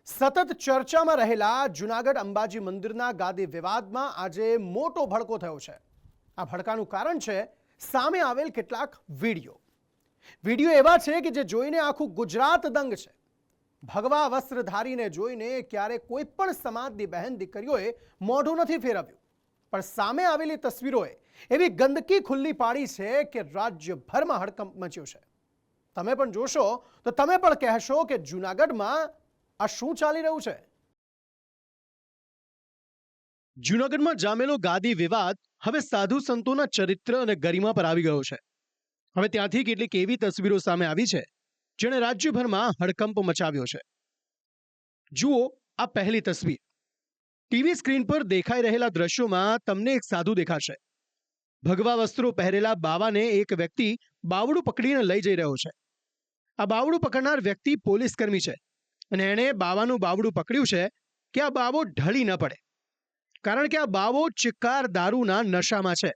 સતત ચર્ચામાં રહેલા જૂનાગઢ અંબાજી મંદિરના ગાદી વિવાદમાં આજે મોટો ભડકો થયો છે। આ ભડકાનું કારણ છે સામે આવેલ કેટલાક વિડીયો એવા છે કે જે જોઈને આખું ગુજરાત દંગ છે। ભગવા વસ્ત્રધારીને જોઈને ક્યારે કોઈ પણ સમાજની બહેન દીકરીઓએ મોઢું નથી ફેરવ્યું, પણ સામે આવેલી તસવીરોએ એવી ગંદકી ખુલ્લી પાડી છે કે રાજ્યભરમાં હડકંપ મચ્યો છે। તમે પણ જોશો તો તમે પણ કહેશો કે જૂનાગઢમાં આ શું ચાલી રહ્યું છે। જૂનાગઢમાં જામેલો ગાદી વિવાદ હવે સાધુ સંતોના ચરિત્ર અને ગરિમા પર આવી ગયો છે। હવે ત્યાંથી કેટલીક એવી તસવીરો સામે આવી છે જેણે રાજ્યભરમાં હડકંપ મચાવ્યો છે। જુઓ આ પહેલી તસવીર। ટીવી સ્ક્રીન પર દેખાઈ રહેલા દ્રશ્યોમાં તમને એક સાધુ દેખાશે। ભગવા વસ્ત્રો પહેરેલા બાવાને એક વ્યક્તિ બાવડું પકડીને લઈ જઈ રહ્યો છે। આ બાવડું પકડનાર વ્યક્તિ પોલીસ કર્મી છે અને એણે બાવાનું બાવડું પકડ્યું છે કે આ બાવો ઢળી ન પડે, કારણ કે આ બાવો ચિક્કાર દારૂના નશામાં છે।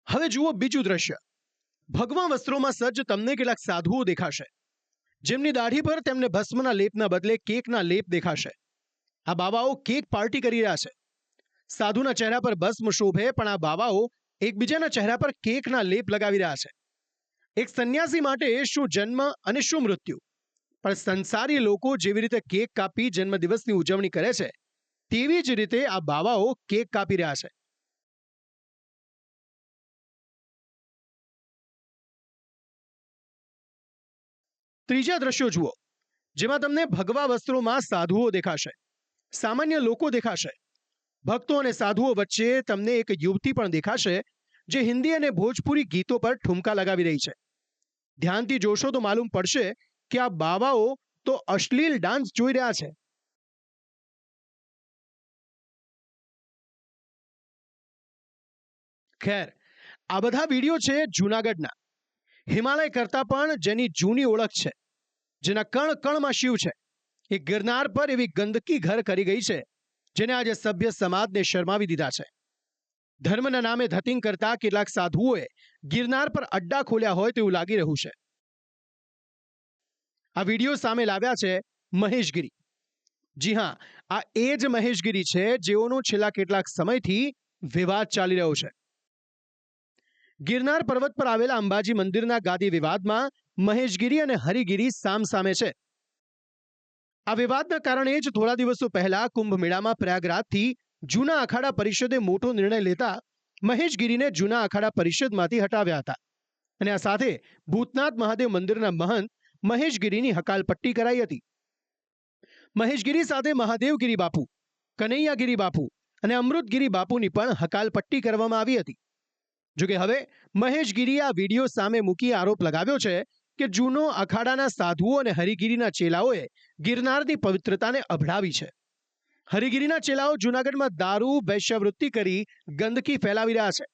હવે જુઓ બીજું દ્રશ્ય। ભગવા વસ્ત્રોમાં સજ્જ તમને કેટલાક સાધુઓ દેખાશે, જેમની દાઢી પર તેમને ભસ્મના લેપના બદલે કેકના લેપ દેખાશે। આ બાવાઓ કેક પાર્ટી કરી રહ્યા છે। સાધુના ચહેરા પર ભસ્મ શોભે, પણ આ બાવાઓ એકબીજાના ચહેરા પર કેકના લેપ લગાવી રહ્યા છે। એક સંન્યાસી માટે શું જન્મ અને શું મૃત્યુ, પણ સંસારી લોકો જેવી રીતે કેક કાપી જન્મદિવસની ઉજવણી કરે છે, તેવી જ રીતે આ બાવાઓ કેક કાપી રહ્યા છે। ત્રીજા દ્રશ્યો જુઓ, જેમાં તમને ભગવા વસ્ત્રોમાં સાધુઓ દેખાશે, સામાન્ય લોકો દેખાશે। ભક્તો અને સાધુઓ વચ્ચે તમને એક યુવતી પણ દેખાશે જે હિન્દી અને ભોજપુરી ગીતો પર ઠુમકા લગાવી રહી છે। ધ્યાનથી જોશો તો માલુમ પડશે કે આ બાવાઓ તો અશ્લીલ ડાન્સ જોઈ રહ્યા છે। ખેર, આ બધા વિડીયો છે જૂનાગઢના, હિમાલય કરતા પણ જેની જૂની ઓળખ છે, જેના કણ કણમાં શિવ છે, એ ગિરનાર પર એવી ગંદકી ઘર કરી ગઈ છે જેને આજે સભ્ય સમાજને શરમાવી દીધા છે। ધર્મના નામે ધતિંગ કરતા કેટલાક સાધુઓએ ગિરનાર પર અડ્ડા ખોલ્યા હોય તેવું લાગી રહ્યું છે। આ વિડીયો સામે લાવ્યા છે મહેશગીરી। જી હા, આ એ જ મહેશગીરી છે જેઓનો છેલ્લા કેટલાક સમયથી વિવાદ ચાલી રહ્યો છે। ગિરનાર પર્વત પર આવેલા અંબાજી મંદિરના ગાદી વિવાદમાં મહેશગીરી અને હરિગીરી સામસામે છે। આ વિવાદના કારણે જ થોડા દિવસો પહેલા કુંભ મેળામાં પ્રયાગરાજથી જૂના અખાડા પરિષદે મોટો નિર્ણય લેતા મહેશગીરીને જૂના અખાડા પરિષદમાંથી હટાવ્યા હતા અને આ સાથે ભૂતનાથ મહાદેવ મંદિરના મહંત મહેશગીરીની હકાલપટ્ટી કરાઈ હતી। મહેશગીરી સાથે મહાદેવગીરી બાપુ, કનૈયાગીરી બાપુ અને અમૃતગીરી બાપુની પણ હકાલપટ્ટી કરવામાં આવી હતી। જોકે હવે મહેશગીરીએ આ વિડીયો સામે મૂકી આરોપ લગાવ્યો છે કે જૂનો અખાડાના સાધુઓ અને હરિગીરીના ચેલાઓએ ગિરનારની પવિત્રતાને અભડાવી છે। હરિગીરીના ચેલાઓ જૂનાગઢમાં દારૂ, વેશ્યાવૃત્તિ કરી ગંદકી ફેલાવી રહ્યા છે।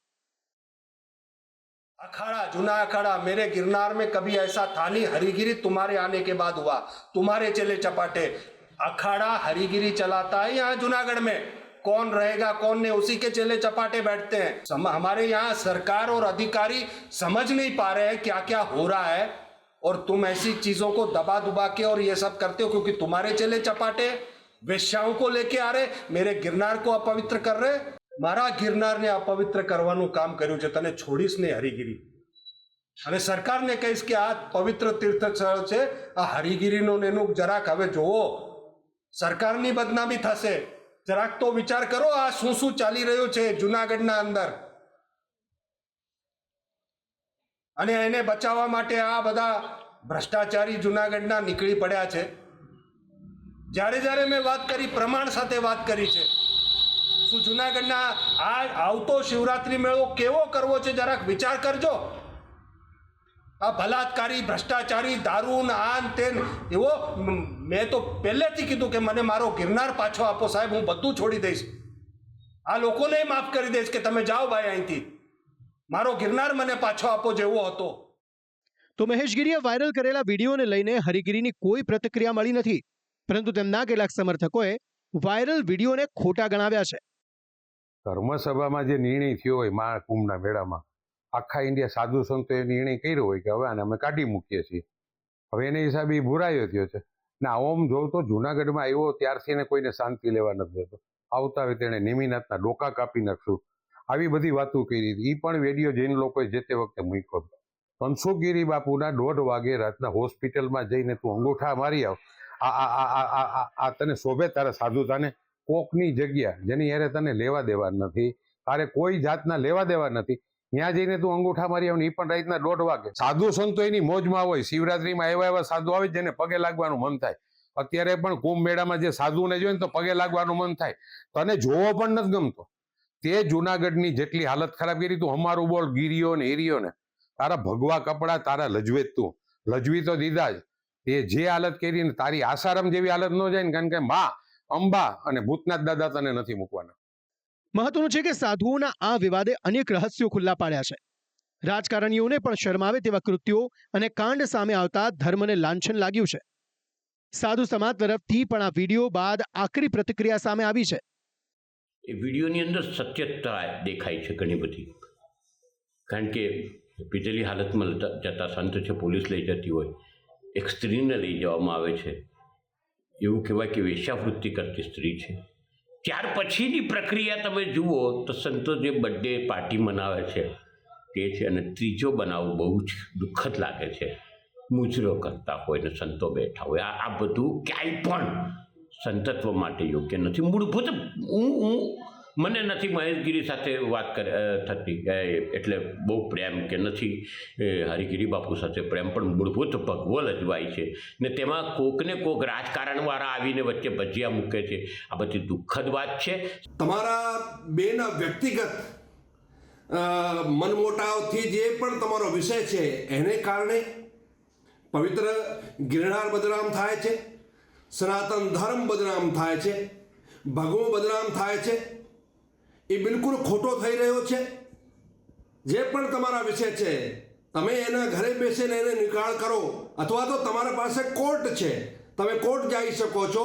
अखाड़ा, जूना अखाड़ा, मेरे गिरनार में कभी ऐसा था नहीं। हरिगिरी तुम्हारे आने के बाद हुआ, तुम्हारे चले चपाटे। अखाड़ा हरिगिरी चलाता है यहाँ जूनागढ़ में, कौन रहेगा कौन नहीं, उसी के चले चपाटे बैठते हैं। हमारे यहाँ सरकार और अधिकारी समझ नहीं पा रहे हैं क्या क्या हो रहा है, और तुम ऐसी चीजों को दबा दुबा के और ये सब करते हो क्योंकि तुम्हारे चले चपाटे वेश्याओं को लेके आ रहे, मेरे गिरनार को अपवित्र कर रहे। મારા ગિરનારને અપવિત્ર કરવાનું કામ કર્યું છે, તને છોડીશ નહીં હરિગીરી। અને સરકારને કહીશ કે આ પવિત્ર તીર્થ સ્થળ છે, આ હરિગીરીનું એનું જરાક હવે જોવો, સરકારની બદનામી થશે। જરાક તો વિચાર કરો આ શું શું ચાલી રહ્યું છે જૂનાગઢના અંદર, અને એને બચાવવા માટે આ બધા ભ્રષ્ટાચારી જૂનાગઢના નીકળી પડ્યા છે। જ્યારે જ્યારે મેં વાત કરી, પ્રમાણ સાથે વાત કરી છે। શું જૂનાગઢના આ આવતો શિવરાત્રી મેળો કેવો કરવો છે જરાક વિચાર કરજો। આ બલાત્કારી, ભ્રષ્ટાચારી, દારૂ આન તેન, એવો મેં તો પહેલેથી કીધું કે મને મારો ગિરનાર પાછો આપો સાહેબ, હું બધું છોડી દઈશ। આ લોકોને માફ કરી દઈશ કે તમે જાઓ ભાઈ અહીંથી, મારો ગિરનાર મને પાછો આપો જેવો હતો। તો મહેશગીરીએ વાયરલ કરેલા વિડીયોને લઈને હરિગીરીની કોઈ પ્રતિક્રિયા મળી નથી, પરંતુ તેમના કેટલાક સમર્થકોએ વાયરલ વિડીયોને ખોટા ગણાવ્યા છે। ધર્મસભામાં જે નિર્ણય થયો હોય મહાકુંભના મેળામાં, આખા ઇન્ડિયા સાધુ સંતોએ નિર્ણય કર્યો હોય કે હવે આને અમે કાઢી મૂકીએ છીએ, હવે એના હિસાબે એ બુરાયો થયો છે ને આમ જોઉં તો જુનાગઢમાં આવ્યો ત્યારથી એને કોઈને શાંતિ લેવા નથી દેતો. આવતા હોય તેણે નિમિનાથના ડોકા કાપી નાખશું આવી બધી વાતો કરી હતી. એ પણ વિડીયો જૈન લોકોએ જે તે વખતે મૂક્યો હતો. ધનસુખગીરી બાપુના 1:30 વાગે રાતના હોસ્પિટલમાં જઈને તું અંગૂઠા મારી આવ, આ તને શોભે તારા સાધુતાને? કોકની જગ્યા જેની યારે તને લેવા દેવા નથી, તારે કોઈ જાતના લેવા દેવા નથી, ત્યાં જઈને તું અંગૂઠા મારી આવ ને એ પણ રાતના 1:30 વાગે. સાધુ સંતો એની મોજમાં હોય. શિવરાત્રીમાં એવા સાધુ આવે જેને પગે લાગવાનું મન થાય. અત્યારે પણ કુંભ મેળામાં જે સાધુને જોઈને તો પગે લાગવાનું મન થાય. તને જોવો પણ નથી ગમતો. તે જુનાગઢની જેટલી હાલત ખરાબ કરી, તું અમારું બોલ ગીરીઓ ને હીરીઓ ને, તારા ભગવા કપડા, તારા લજવે તું લજવી તો દીધા જ. એ જે હાલત કરી ને તારી આસારામ જેવી હાલત ન જાય ને, કારણ કે માં અંબા અને ભૂતનાથ દાદા તને નથી મૂકવાના. મહત્વનું છે કે સાધુઓના આ વિવાદે અનેક રહસ્યો ખુલ્લા પાડ્યા છે. રાજકારણીઓને પણ શરમાવે તેવા કૃત્યો અને કાંડ સામે આવતા ધર્મને લાંછન લાગ્યું છે. સાધુ સમાજ તરફથી પણ આ વિડીયો બાદ આકરી પ્રતિક્રિયા સામે આવી છે. એ વિડીયોની અંદર સત્યતા દેખાય છે ઘણી બધી. કારણ કે પીધેલી હાલતમાં જતા સંત છે, પોલીસ લઈ જતી હોય, એક સ્ત્રીને લઈ જવામાં આવે છે, એવું કહેવાય કે વેશ્યાવૃત્તિ કરતી સ્ત્રી છે. ત્યાર પછીની પ્રક્રિયા તમે જુઓ તો સંતો જે બર્થડે પાર્ટી મનાવે છે તે છે. અને ત્રીજો બનાવ બહુ જ દુઃખદ લાગે છે. મુજરો કરતા હોય ને સંતો બેઠા હોય, આ બધું ક્યાંય પણ સંતત્વ માટે યોગ્ય નથી. મૂળભૂત મને નથી મહેશગીરી સાથે વાત થતી એટલે બહુ પ્રેમ કે નથી હરિગીરી બાપુ સાથે પ્રેમ, પણ મૂળભૂત ભગવો લજવાય છે ને તેમાં કોકને કોક રાજકારણવાળા આવીને વચ્ચે ભજીયા મૂકે છે. આ બધી દુઃખદ વાત છે. તમારા બેના વ્યક્તિગત મનમોટાવથી જે પણ તમારો વિષય છે એને કારણે પવિત્ર ગિરનાર બદનામ થાય છે, સનાતન ધર્મ બદનામ થાય છે, ભગવો બદનામ થાય છે. એ બિલકુલ ખોટો થઈ રહ્યો છે. જે પણ તમારા વિષય છે તમે એના ઘરે બેસીને એને નિકાળ કરો, અથવા તો તમારા પાસે કોર્ટ છે, તમે કોર્ટ જઈ શકો છો.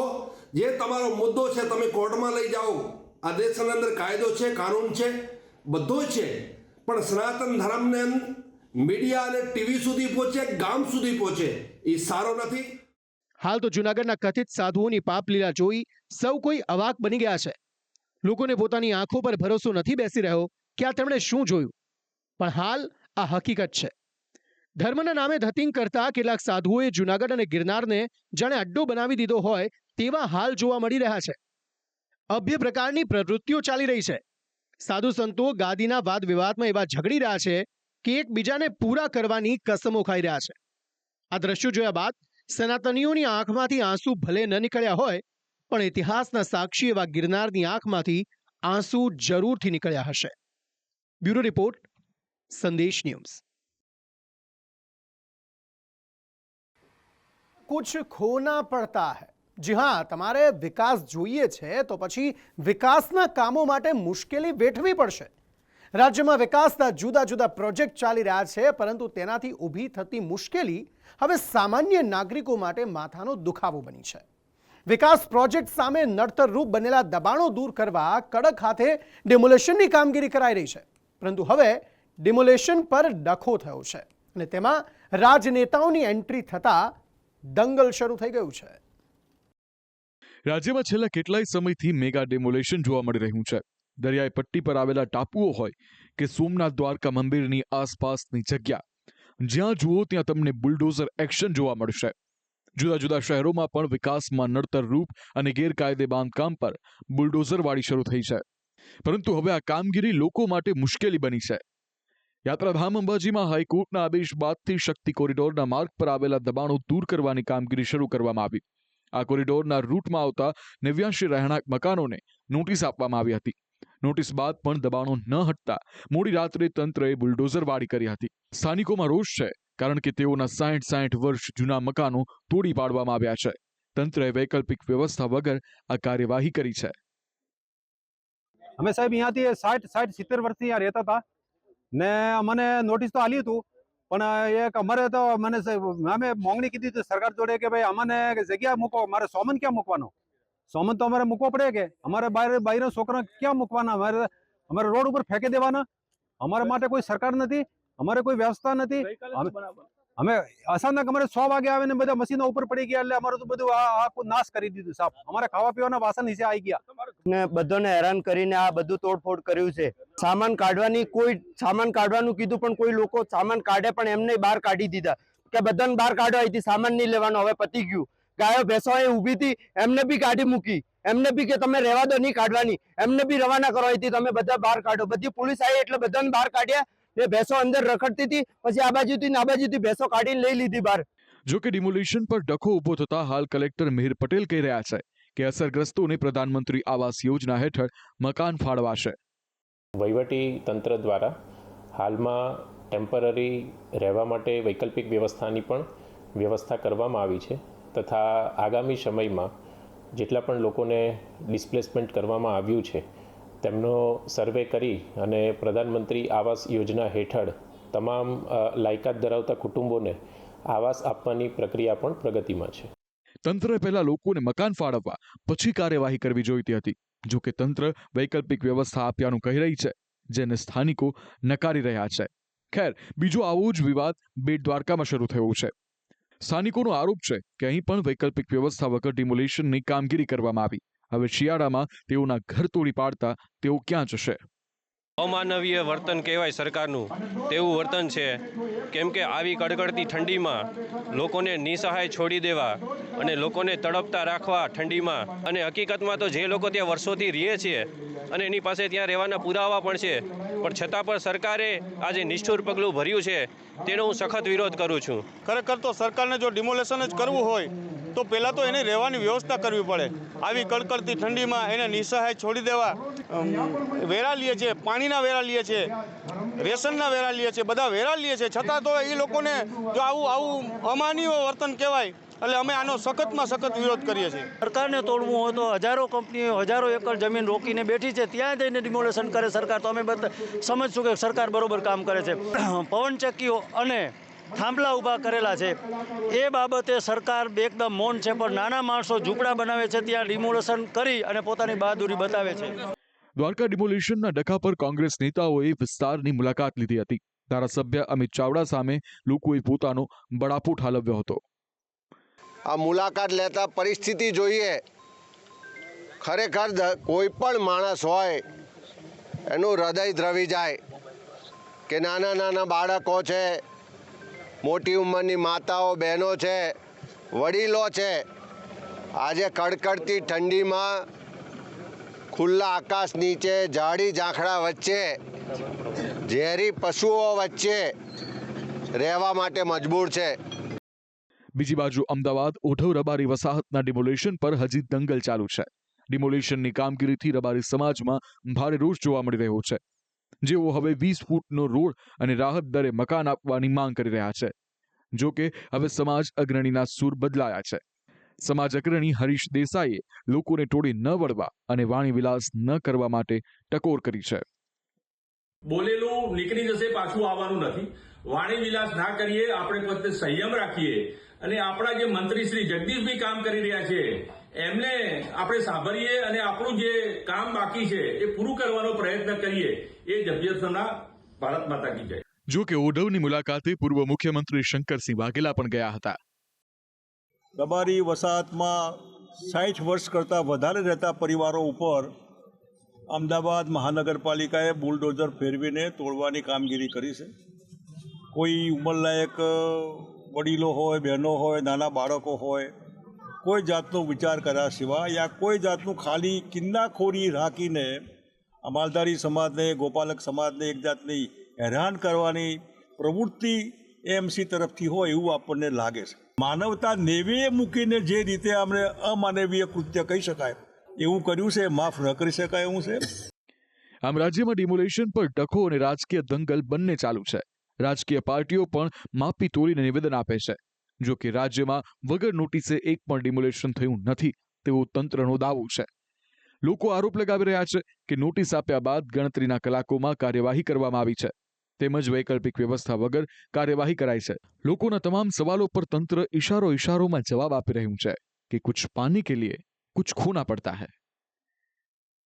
જે તમારો મુદ્દો છે તમે કોર્ટમાં લઈ જાઓ. આ દેશની અંદર કાયદો છે, કાનૂન છે, બધો છે. પણ સનાતન ધર્મને મીડિયા અને ટીવી સુધી પહોંચે, ગામ સુધી પહોંચે, એ સારો નથી. હાલ તો જૂનાગઢના કથિત સાધુઓની પાપ લીલા જોઈ સૌ કોઈ અવાક બની ગયા છે. લોકોને પોતાની આંખો પર ભરોસો નથી બેસી રહ્યો કે આ તેમણે શું જોયું. પણ હાલ આ હકીકત છે. ધર્મના નામે ધતિંગ કરતા કેટલાક સાધુઓએ જૂનાગઢ અને ગિરનારને જાણે અડ્ડો બનાવી દીધો હોય તેવા હાલ જોવા મળી રહ્યા છે. અભ્ય પ્રકારની પ્રવૃત્તિઓ ચાલી રહી છે. સાધુ સંતો ગાદીના વાદ વિવાદમાં એવા ઝઘડી રહ્યા છે કે એકબીજાને પૂરા કરવાની કસમો ખાઈ રહ્યા છે. આ દ્રશ્યો જોયા બાદ સનાતનીઓની આંખમાંથી આંસુ ભલે ન નીકળ્યા હોય, પણ ઇતિહાસના સાક્ષી એવા ગિરનારની આંખમાંથી આંસુ જરૂરથી નીકળ્યા હશે. બ્યુરો રિપોર્ટ, સંદેશ ન્યૂઝ. कुछ खोना पड़ता है. જી હા, તમારે વિકાસ જોઈએ છે તો પછી વિકાસના કામો માટે મુશ્કેલી વેઠવી પડશે. રાજ્યમાં વિકાસના જુદા જુદા પ્રોજેક્ટ ચાલી રહ્યા છે, પરંતુ તેનાથી ઊભી થતી મુશ્કેલી હવે સામાન્ય નાગરિકો માટે માથાનો દુખાવો બની છે. વિકાસ પ્રોજેક્ટ સામે નડતરરૂપ બનેલા દબાણો દૂર કરવા કડક હાથે ડિમોલેશનની કામગીરી કરાઈ રહી છે, પરંતુ હવે ડિમોલેશન પર ડખો થયો છે અને તેમાં રાજનેતાઓની એન્ટ્રી થતા દંગલ શરૂ થઈ ગયું છે. રાજ્યમાં છેલ્લા કેટલાય સમયથી મેગા ડેમોલેશન જોવા મળી રહ્યું છે. દરિયાઈ પટ્ટી પર આવેલા ટાપુઓ હોય કે સોમનાથ દ્વારકા મંદિરની આસપાસની જગ્યા, જ્યાં જુઓ ત્યાં તમને બુલડોઝર એક્શન જોવા મળશે. જુદા જુદા શહેરોમાં પણ વિકાસમાં નડતર રૂપ અને ગેરકાયદે બાંધકામ પર બુલડોઝરવાળી શરૂ થઈ છે. પરંતુ હવે આ કામગીરી લોકો માટે મુશ્કેલી બની છે. યાત્રાધામ અંબાજીમાં હાઈકોર્ટના આદેશ બાદથી શક્તિ કોરિડોરના માર્ગ પર આવેલા દબાણો દૂર કરવાની કામગીરી શરૂ કરવામાં આવી. આ કોરિડોરના રૂટમાં આવતા 89 રહેણાંક મકાનોને નોટિસ આપવામાં આવી હતી. નોટિસ બાદ પણ દબાણો ન હટતા મોડી રાત્રે તંત્રએ બુલડોઝરવાળી કરી હતી. સ્થાનિકોમાં રોષ છે, કારણ કે તેઓના 60 વર્ષ જૂના મકાનો તોડી પાડવામાં આવ્યા છે. તંત્રએ વૈકલ્પિક વ્યવસ્થા વગર આ કાર્યવાહી કરી છે. અમે સાહેબ અહીંયાથી 60-70 વર્ષથી અહીંયા રહેતા હતા ને અમને નોટિસ તો આલી હતું, પણ એક અમારે તો મને અમે માંગણી કીધી હતી સરકાર જોડે કે ભાઈ અમને જગ્યા મૂકો, અમારે સોમન ક્યાં મૂકવાનો? સોમન તો અમારે મૂકવો પડે કે અમારે બહાર છોકરા ક્યાં મૂકવાના? અમારે રોડ ઉપર ફેંકી દેવાના? અમારા માટે કોઈ સરકાર નથી, અમારે કોઈ વ્યવસ્થા નથી. અમે અચાનક અમારે 100 વાગે આવીને બધા મશીનો ઉપર પડી ગયા એટલે અમારું તો બધું આખું નાશ કરી દીધું સાહેબ. અમારા ખાવા પીવાના વાસણ નીચે આવી ગયા ને બધાને હેરાન કરીને આ બધું તોડફોડ કર્યું છે. સામાન કાઢવાનું કીધું પણ કોઈ લોકો સામાન કાઢે પણ એમને બહાર કાઢી દીધા કે બધાને બહાર કાઢો, અહીંથી સામાન નહીં લેવાનો, હવે પતી ગયું. ગાયો ભેંસો એ ઊભી હતી એમને બી કાઢી મૂકી, એમને બી કે તમે રહેવા દો, નહીં કાઢવાની, એમને બી રવાના કરો, અહીંથી તમે બધા બહાર કાઢો. બધી પોલીસ આવી એટલે બધાને બહાર કાઢ્યા ને ભેંસો અંદર રખડતી હતી, પછી આ બાજુથી ને આ બાજુથી ભેંસો કાઢીને લઈ લીધી બહાર. જો કે ડિમોલિશન પર ડખો ઊભો થતા હાલ કલેક્ટર મિહિર પટેલ કહી રહ્યા છે કે અસરગ્રસ્તોને પ્રધાનમંત્રી આવાસ યોજના હેઠળ મકાન ફાળવાશે. વહીવટી તંત્ર દ્વારા હાલમાં ટેમ્પરરી રહેવા માટે વૈકલ્પિક વ્યવસ્થાની પણ વ્યવસ્થા કરવામાં આવી છે તથા આગામી સમયમાં જેટલા પણ લોકોને ડિસ્પ્લેસમેન્ટ કરવામાં આવ્યું છે તેમનો સર્વે કરી અને પ્રધાનમંત્રી આવાસ યોજના હેઠળ તમામ લાયકાત ધરાવતા કુટુંબોને આવાસ આપવાની પ્રક્રિયા પણ પ્રગતિમાં છે. તંત્રે પહેલા લોકોને મકાન ફાળવવા પછી કાર્યવાહી કરવી જોઈતી હતી. જો કે તંત્ર વૈકલ્પિક વ્યવસ્થા આપ્યાનું કહી રહી છે, જેને સ્થાનિકો નકારી રહ્યા છે. ખેર, બીજો આવો જ વિવાદ બેટ દ્વારકામાં શરૂ થયો છે. સ્થાનિકોનો આરોપ છે કે અહીં પણ વૈકલ્પિક વ્યવસ્થા વગર ડિમોલિશનની કામગીરી કરવામાં આવી. હવે શિયાળામાં તેઓના ઘર તોડી પાડતા તેઓ ક્યાં જશે? અમાનવીય વર્તન કહેવાય સરકારનું, તેવું વર્તન છે. કેમ કે આવી કડકડતી ઠંડીમાં લોકોને નિસહાય છોડી દેવા અને લોકોને તડપતા રાખવા ઠંડીમાં, અને હકીકતમાં તો જે લોકો ત્યાં વર્ષોથી રહે છે અને એની પાસે ત્યાં રહેવાના પુરાવા પણ છે, પણ છતાં પણ સરકારે આજે નિષ્ઠુર પગલું ભર્યું છે, તેનો હું સખત વિરોધ કરું છું. ખરેખર તો સરકારને જો ડિમોલેશન જ કરવું હોય તો પહેલાં તો એને રહેવાની વ્યવસ્થા કરવી પડે. આવી કડકડતી ઠંડીમાં એને નિસહાય છોડી દેવા, વેરા લે છે, પાણીના વેરા લે છે, રેશનના વેરા લે છે, બધા વેરા લે છે, છતાં તો એ લોકોને જો આવું અમાનવીય વર્તન કહેવાય. એટલે અમે આનો સખતમાં સખત વિરોધ કરીએ છીએ. સરકારને તોડવું હોય તો હજારો કંપનીઓ હજારો એકર જમીન રોકીને બેઠી છે, ત્યાં જઈને ડિમોલેશન કરે સરકાર, તો અમે સમજશું કે સરકાર બરોબર કામ કરે છે. પવનચક્કીઓ અને થાંભલા ઊભા કરેલા છે એ બાબતે સરકાર એકદમ મૌન છે, પણ નાના માણસો ઝૂંપડા બનાવે છે ત્યાં ડિમોલેશન કરી અને પોતાની બહાદુરી બતાવે છે. દ્વારકા ડિમોલિશનના ડખા પર કોંગ્રેસ નેતાઓએ વિસ્તારની મુલાકાત લીધી હતી. ધારાસભ્ય અમિત ચાવડા સામે લોકોએ પોતાનો બળાપો ઠાલવ્યો હતો. આ મુલાકાત લેતા પરિસ્થિતિ જોઈએ, ખરેખર કોઈ પણ માણસ હોય એનું હૃદય દ્રવી જાય કે નાના નાના બાળકો છે, મોટી ઉંમરની માતાઓ બહેનો છે, વડીલો છે, આજે કડકડતી ઠંડીમાં ખુલ્લા આકાશ નીચે ઝાડી ઝાંખરા વચ્ચે ઝેરી પશુઓ વચ્ચે રહેવા માટે મજબૂર છે. બીજી બાજુ અમદાવાદ ઓઢવ રબારી વસાહતના ડિમોલેશન પર હજી દંગલ ચાલુ છે. ડિમોલેશનની કામગીરીથી રબારી સમાજમાં ભારે રોષ જોવા મળી રહ્યો છે. જેઓ હવે 20 ફૂટનો રોડ અને રાહત દરે મકાન આપવાની માંગ કરી રહ્યા છે. જો કે હવે સમાજ અગ્રણીના સૂર બદલાયા છે. સમાજ અગ્રણી હરીશ દેસાઈએ લોકોને તોડી ન વળવા અને વાણીવિલાસ ન કરવા માટે ટકોર કરી છે. બોલેલું નીકળી જશે, પાછું આવવાનું નથી. વાણીવિલાસ ના કરીએ, આપણે પોતે સંયમ રાખીએ અને આપણા જે મંત્રી શ્રી જગદીશભાઈ કામ કરી રહ્યા છે એમને આપણે સાંભળીએ અને આપણું જે કામ બાકી છે એ પૂરું કરવાનો પ્રયત્ન કરીએ. એ જ અભ્યર્થના. ભારત માતા કી જય. જો કે ઓઢવની મુલાકાતે પૂર્વ મુખ્યમંત્રી શંકરસિંહ વાઘેલા પણ ગયા હતા. રબારી વસાહતમાં 60 વર્ષ કરતાં વધારે રહેતા પરિવારો ઉપર અમદાવાદ મહાનગરપાલિકાએ બુલડોઝર ફેરવીને તોડવાની કામગીરી કરી છે. કોઈ ઉંમરલાયક વડીલો હોય, બહેનો હોય, નાના બાળકો હોય, કોઈ જાતનો વિચાર કર્યા સિવાય યા કોઈ જાતનું ખાલી કિન્નાખોરી રાખીને અમાલધારી સમાજને, ગોપાલક સમાજને એક જાતની હેરાન કરવાની પ્રવૃત્તિ એએમસી તરફથી હોય એવું આપણને લાગે છે. માનવતા નેવે મૂકીને જે રીતે આપણે અમાનવીય કૃત્ય કહી શકાય એવું કર્યું છે, માફ ન કરી શકાય એવું છે. આમ રાજ્યમાં ડિમોલેશન પર ડખો અને રાજકીય દંગલ બંને ચાલુ છે. રાજકીય પાર્ટીઓ પણ માપી તોડીને નિવેદન આપે છે. જો કે રાજ્યમાં વગર નોટિસે એક પણ ડિમોલેશન થયું નથી તેવો તંત્રનો દાવો છે. લોકો આરોપ લગાવી રહ્યા છે કે નોટિસ આપ્યા બાદ ગણતરીના કલાકોમાં કાર્યવાહી કરવામાં આવી છે, તેમજ વૈકલ્પિક વ્યવસ્થા વગર કાર્યવાહી કરાઈ છે. લોકોના તમામ સવાલો પર તંત્ર ઇશારોમાં જવાબ આપી રહ્યું છે કે કુછ પાને કે લીએ કુછ ખોના પડતા હૈ.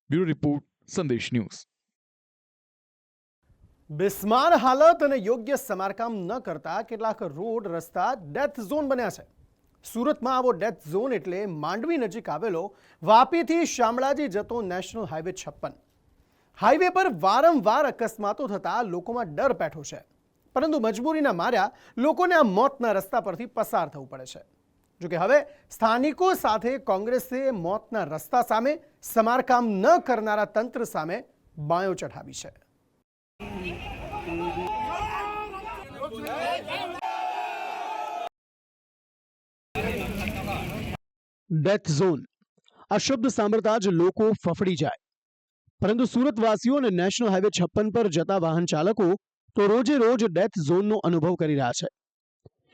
બ્યુરો રિપોર્ટ, સંદેશ ન્યૂઝ. બિસ્માર હાલત અને યોગ્ય સમારકામ ન કરતા કેટલાક રોડ રસ્તા ડેથ ઝોન બન્યા છે. સુરતમાં આવો ડેથ ઝોન એટલે માંડવી નજીક આવેલો વાપીથી શામળાજી જતો નેશનલ હાઈવે 56. હાઈવે પર વારંવાર અકસ્માતો થતા લોકોમાં ડર પેઠો છે, પરંતુ મજબૂરીના માર્યા લોકોને આ મોતના રસ્તા પરથી પસાર થવું પડે છે. જોકે હવે સ્થાનિકો સાથે કોંગ્રેસે મોતના રસ્તા સામે સમારકામ ન કરનારા તંત્ર સામે બાયો ચઢાવી છે. ડેથ ઝોન આ શબ્દ સાંભળતા જ લોકો ફફડી જાય, પરંતુ સુરતવાસીઓ અને નેશનલ હાઈવે 56 પર જતા વાહન ચાલકો તો રોજે રોજ ડેથ ઝોનનો અનુભવ કરી રહ્યા છે.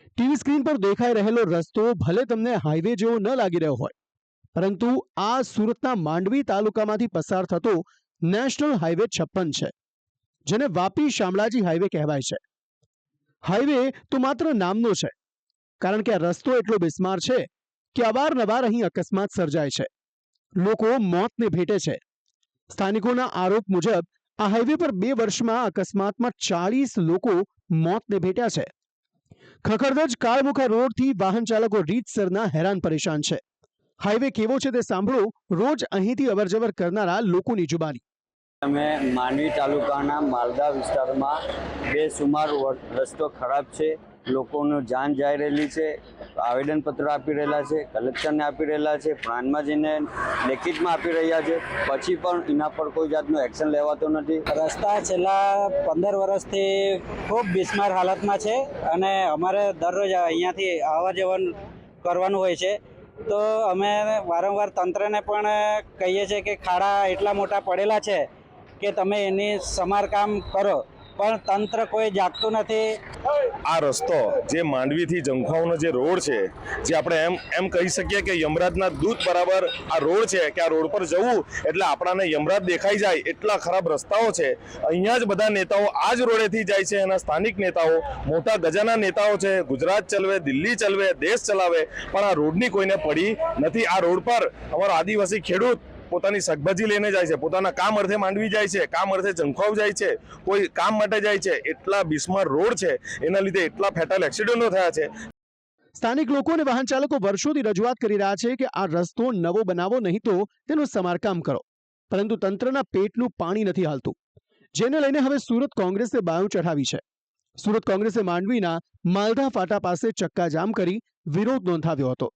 ટીવી સ્ક્રીન પર દેખાઈ રહેલો રસ્તો ભલે તમને હાઈવે જેવો ન લાગી રહ્યો હોય, પરંતુ આ સુરતના માંડવી તાલુકામાંથી પસાર થતો નેશનલ હાઈવે 56 છે, જેને વાપી શામળાજી હાઈવે કહેવાય છે. હાઈવે તો માત્ર નામનો છે, કારણ કે આ રસ્તો એટલો બિસ્માર છે કે અવારનવાર અહીં અકસ્માત સર્જાય છે, લોકો મોતને ભેટે છે. સ્થાનિકોના આરોપ મુજબ આ હાઈવે પર 2 વર્ષમાં અકસ્માતમાં 40 લોકો મોતને ભેટ્યા છે. ખખડધજ કાળમુખા રોડથી વાહન ચાલકો રીતસરના હેરાન પરેશાન છે. હાઈવે કેવો છે તે સાંભળો રોજ અહીંથી અવરજવર કરનારા લોકોની જુબાની. અમે માંડવી તાલુકાના માલદા વિસ્તારમાં બેસુમાર રસ્તો ખરાબ છે, લોકોનું જાન જઈ રહેલી છે. આવેદનપત્ર આપી રહેલા છે, કલેક્ટરને આપી રહેલા છે, પ્રાણમાં જઈને લેખિતમાં આપી રહ્યા છે, પછી પણ એના પર કોઈ જાતનું એક્શન લેવાતો નથી. રસ્તા છેલ્લા 15 વર્ષથી ખૂબ બિસ્માર હાલતમાં છે અને અમારે દરરોજ અહીંયાથી આવવા જવા કરવાનું હોય છે. તો અમે વારંવાર તંત્રને પણ કહીએ છીએ કે ખાડા એટલા મોટા પડેલા છે કે તમે એની સમારકામ કરો, પણ તંત્ર કોઈ જાગતું નથી. આ રસ્તો જે માંડવીથી જંખાઓનો જે રોડ છે, જે આપણે એમ કહી શકીએ કે યમરાજના દૂત બરાબર આ રોડ છે, કે આ રોડ પર જવું એટલે આપણાને યમરાજ દેખાઈ જાય એટલા ખરાબ રસ્તાઓ છે. અહીંયા જ બધા નેતાઓ આ જ રોડેથી જાય છે. એના સ્થાનિક નેતાઓ મોટા ગજાના નેતાઓ છે, ગુજરાત ચલવે, દિલ્હી ચલવે, દેશ ચલાવે, પણ આ રોડની કોઈને પડી નથી. આ રોડ પર અમારો આદિવાસી ખેડૂત પોતાની શાકભાજી લઈને જાય છે, પોતાના કામ અર્થે માંડવી જાય છે, કામ અર્થે જંખાવ જાય છે, કોઈ કામ માટે જાય છે. એટલા બિસ્માર રોડ છે, એના લીધે એટલા ફેટલ એક્સિડન્ટો થયા છે. સ્થાનિક લોકો અને વાહન ચાલકો વર્ષોથી રજૂઆત કરી રહ્યા છે કે આ રસ્તો નવો બનાવો, નહીં તો તેનું સમારકામ કરો, પરંતુ તંત્રના પેટનું પાણી નથી હાલતું, જેને લઈને હવે સુરત કોંગ્રેસે બાયું ચઢાવી છે. સુરત કોંગ્રેસે માંડવીના માલધા ફાટા પાસે ચક્કાજામ કરી વિરોધ નોંધાવ્યો હતો.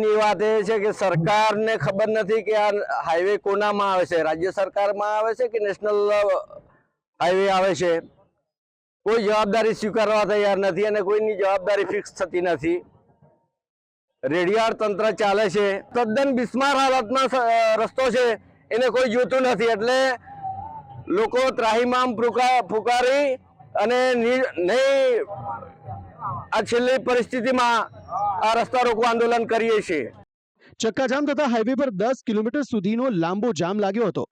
ની વાત એ છે કે સરકારને ખબર નથી કે આ હાઈવે કોનામાં આવે છે, રાજ્ય સરકારમાં આવે છે કે નેશનલ હાઈવે આવે છે. કોઈ જવાબદારી સ્વીકારવા તૈયાર નથી અને કોઈની જવાબદારી ફિક્સ થતી નથી. રેડિયાળ તંત્ર ચાલે છે, તદ્દન બિસ્માર હાલતમાં રસ્તો છે, એને કોઈ જોતું નથી. એટલે લોકો ત્રાહિમામ ફુકારી અને આ છેલ્લી પરિસ્થિતિમાં આ રસ્તા રોકો આંદોલન કરીએ છીએ. ચક્કાજામ થતા હાઈવે પર 10 કિલોમીટર સુધીનો લાંબો જામ લાગ્યો હતો.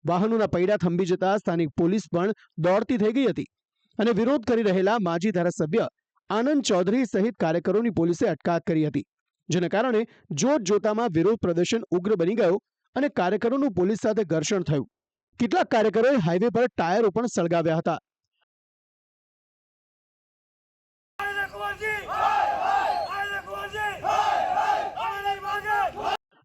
વાહનોના પૈડા થંભી જતા સ્થાનિક પોલીસ પણ દોડતી થઈ ગઈ હતી અને વિરોધ કરી રહેલા માજી ધારાસભ્ય આનંદ ચૌધરી સહિત કાર્યકરોની પોલીસે અટકાયત કરી હતી, જેને કારણે જોતજોતામાં વિરોધ પ્રદર્શન ઉગ્ર બની ગયો અને કાર્યકરોનું પોલીસ સાથે ઘર્ષણ થયું. કેટલાક કાર્યકરોએ હાઈવે પર ટાયરો પણ સળગાવ્યા હતા.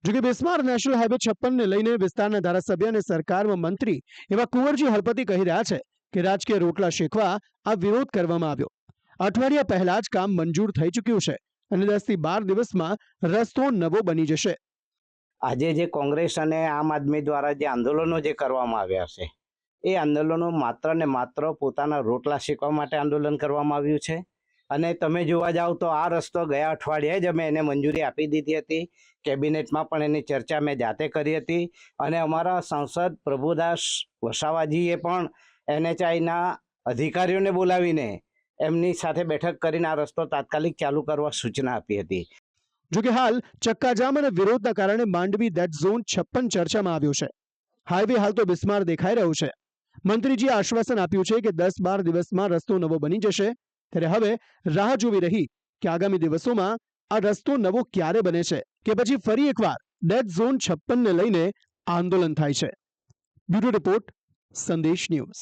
જોકે બિસ્માર નેશનલ હાઈવે 56 ને લઈને વિસ્તારના ધારાસભ્ય અને સરકારમાં મંત્રી એવા કુંવરજી હળપતિ કહી રહ્યા છે કે રાજકીય રોટલા શેકવા આ વિરોધ કરવામાં આવ્યો. અઠવાડિયા પહેલા જ કામ મંજૂર થઈ ચૂક્યું છે અને 10 થી 12 દિવસમાં રસ્તો નવો બની જશે. આજે જે કોંગ્રેસ અને આમ આદમી દ્વારા જે આંદોલનો જે કરવામાં આવ્યા છે, એ આંદોલનો માત્ર ને માત્ર પોતાના રોટલા શેકવા માટે આંદોલન કરવામાં આવ્યું છે. અને તમે જોવા જાવ તો આ રસ્તો ગયા અઠવાડિયે જ અમે એને મંજૂરી આપી દીધી હતી. કેબિનેટમાં પણ એની ચર્ચા મેં જાતે કરી હતી અને અમારા સાંસદ પ્રભુદાસ વસાવાજીએ પણ NHIના અધિકારીઓને બોલાવીને એમની સાથે બેઠક કરીને આ રસ્તો તાત્કાલિક ચાલુ કરવા સૂચના આપી હતી. જોકે હાલ ચક્કાજામ અને વિરોધના કારણે માંડવી ડેડ ઝોન 56 ચર્ચામાં આવ્યો છે. હાઈવે હાલ તો બિસ્માર દેખાઈ રહ્યો છે. મંત્રીજીએ આશ્વાસન આપ્યું છે કે 10-12 દિવસમાં રસ્તો નવો બની જશે. ત્યારે હવે રાહ જોવી રહી કે આગામી દિવસોમાં આ રસ્તો નવો ક્યારે બને છે કે પછી ફરી એકવાર ડેડ ઝોન 56 ને લઈને આંદોલન થાય છે. બ્યુરો રિપોર્ટ, સંદેશ ન્યૂઝ.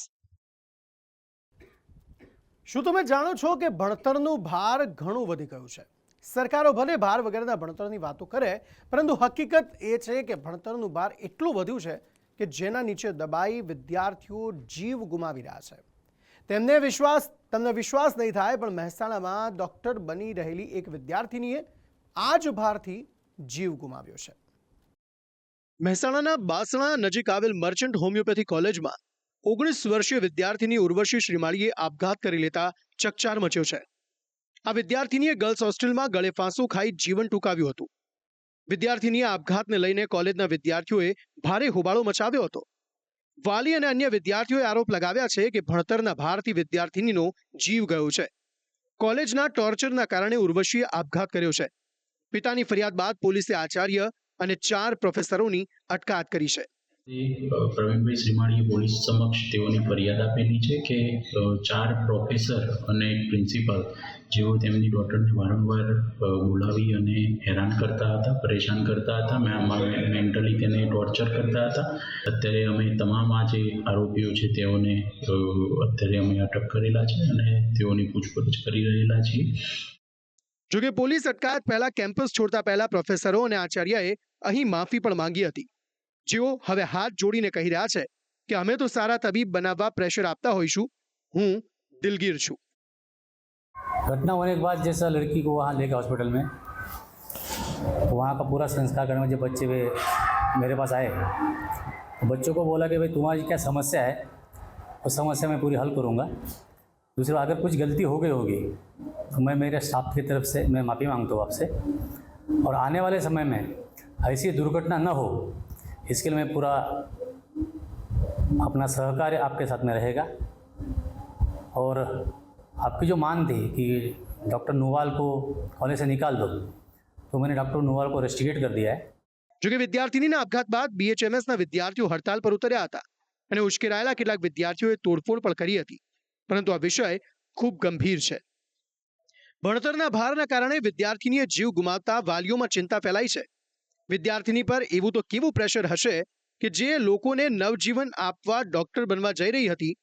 શું તમે જાણો છો કે ભણતરનું ભાર ઘણું વધી ગયું છે? સરકારો ભલે ભાર વગરના ભણતરની વાતો કરે, પરંતુ હકીકત એ છે કે ભણતરનું ભાર એટલું વધ્યું છે કે જેના નીચે દબાઈ વિદ્યાર્થીઓ જીવ ગુમાવી રહ્યા છે. તમને વિશ્વાસ નહીં થાય, પણ મહેસાણામાં ડોક્ટર બની રહેલી એક વિદ્યાર્થીનીએ આ જ ભારથી જીવ ગુમાવ્યો છે. મહેસાણાના બાસણા નજીક આવેલ મર્ચન્ટ હોમિયોપેથી કોલેજમાં 19 વર્ષીય વિદ્યાર્થીની ઉર્વશી શ્રીમાળીએ આપઘાત કરી લેતા ચકચાર મચ્યો છે. આ વિદ્યાર્થીનીએ ગર્લ્સ હોસ્ટેલમાં ગળે ફાંસો ખાઈ જીવન ટૂંકાવ્યું હતું. વિદ્યાર્થીનીએ આપઘાતને લઈને કોલેજના વિદ્યાર્થીઓએ ભારે હોબાળો મચાવ્યો હતો. વાલી અને અન્ય વિદ્યાર્થીઓએ આરોપ લગાવ્યા છે કે ભણતરના ભારથી વિદ્યાર્થીનીનો જીવ ગયો છે. કોલેજના ટોર્ચરના કારણે ઉર્વશીએ આપઘાત કર્યો છે. પિતાની ફરિયાદ બાદ પોલીસે આચાર્ય અને 4 પ્રોફેસરોની અટકાયત કરી છે. પ્રવીણભાઈ શ્રીમાળીએ પોલીસ સમક્ષ તેઓની ફરિયાદ આપેલી છે કે 4 પ્રોફેસર અને એક પ્રિન્સિપાલ જેઓ તેમની ડોટરને વારંવાર બોલાવી અને હેરાન કરતા હતા, પરેશાન કરતા હતા, મેન્ટલી તેને ટોર્ચર કરતા હતા. અત્યારે અમે તમામ આ જે આરોપીઓ છે તેઓને અત્યારે અમે અટક કરેલા છે અને તેઓની પૂછપરછ કરી રહેલા છીએ. જોકે પોલીસ અટકાયત પહેલા કેમ્પસ છોડતા પહેલા પ્રોફેસરો અને આચાર્યએ અહીં માફી પણ માંગી હતી, જેઓ હવે હાથ જોડીને કહી રહ્યા છે કે અમે તો સારા તબીબ બનાવવા પ્રેશર આપતા હોઈશું. હું દિલગીર છું. घटना होने के बाद जैसा लड़की को वहाँ लेकर हॉस्पिटल में, तो वहाँ का पूरा संस्कार करने में जब बच्चे वे मेरे पास आए, तो बच्चों को बोला कि भाई तुम्हारी क्या समस्या है, उस समस्या मैं पूरी हल करूँगा. दूसरा, अगर कुछ गलती हो गई होगी तो मैं मेरे स्टाफ की तरफ से मैं माफ़ी मांगता हूँ आपसे, और आने वाले समय में ऐसी दुर्घटना न हो इसके लिए मैं पूरा अपना सहकार्य आपके साथ में रहेगा. और आपकी जो मांग थी कि डॉक्टर नोवाल को कॉलेज से निकाल दो, तो मैंने डॉक्टर नोवाल को रेस्टिकेट कर दिया है. જોકે વિદ્યાર્થીનીના આપઘાત બાદ BHMSના વિદ્યાર્થીઓ હડતાલ પર ઉતર્યા હતા અને ઉશ્કેરાયેલા કેટલાક વિદ્યાર્થીઓએ તોડફોડ પણ કરી હતી, પરંતુ આ વિષય ખૂબ ગંભીર છે. ભણતરના ભારના કારણે વિદ્યાર્થીનીએ જીવ ગુમાવતા વાલીઓમાં ચિંતા ફેલાઈ છે. વિદ્યાર્થીની પર એવું તો કેવું પ્રેશર હશે કે જે લોકોને નવજીવન આપવા ડોક્ટર બનવા જઈ રહી હતી,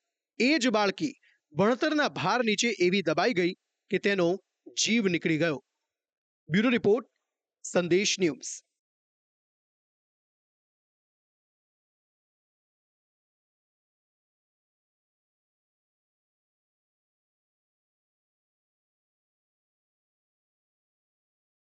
એ જ બાળકી ભણતરના ભાર નીચે એવી દબાઈ ગઈ કે તેનો જીવ નીકળી ગયો. બ્યુરો રિપોર્ટ, સંદેશ ન્યૂઝ.